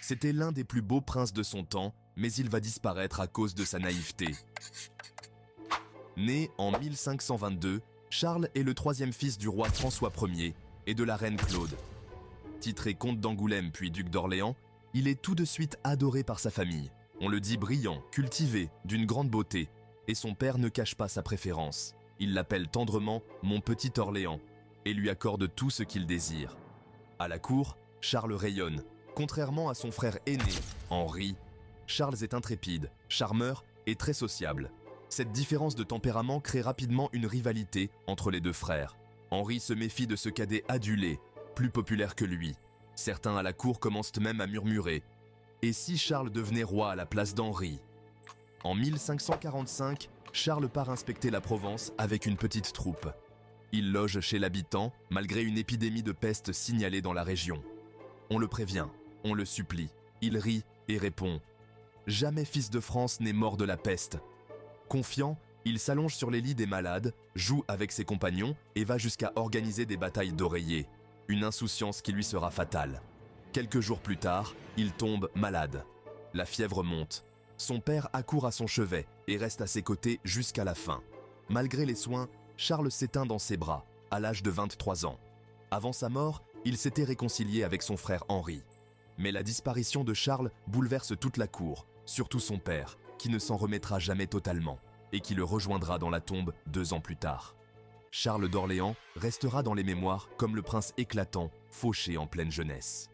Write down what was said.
C'était l'un des plus beaux princes de son temps, mais il va disparaître à cause de sa naïveté. Né en 1522, Charles est le troisième fils du roi François Ier et de la reine Claude. Titré comte d'Angoulême puis duc d'Orléans, il est tout de suite adoré par sa famille. On le dit brillant, cultivé, d'une grande beauté, et son père ne cache pas sa préférence. Il l'appelle tendrement « mon petit Orléans » et lui accorde tout ce qu'il désire. À la cour, Charles rayonne. Contrairement à son frère aîné, Henri, Charles est intrépide, charmeur et très sociable. Cette différence de tempérament crée rapidement une rivalité entre les deux frères. Henri se méfie de ce cadet adulé, plus populaire que lui. Certains à la cour commencent même à murmurer « Et si Charles devenait roi à la place d'Henri ?» En 1545, Charles part inspecter la Provence avec une petite troupe. Il loge chez l'habitant, malgré une épidémie de peste signalée dans la région. On le prévient, on le supplie, il rit et répond « Jamais fils de France n'est mort de la peste ». Confiant, il s'allonge sur les lits des malades, joue avec ses compagnons et va jusqu'à organiser des batailles d'oreillers. Une insouciance qui lui sera fatale. Quelques jours plus tard, il tombe malade. La fièvre monte. Son père accourt à son chevet et reste à ses côtés jusqu'à la fin. Malgré les soins, Charles s'éteint dans ses bras, à l'âge de 23 ans. Avant sa mort, il s'était réconcilié avec son frère Henri. Mais la disparition de Charles bouleverse toute la cour, surtout son père, qui ne s'en remettra jamais totalement, et qui le rejoindra dans la tombe 2 ans plus tard. Charles d'Orléans restera dans les mémoires comme le prince éclatant, fauché en pleine jeunesse.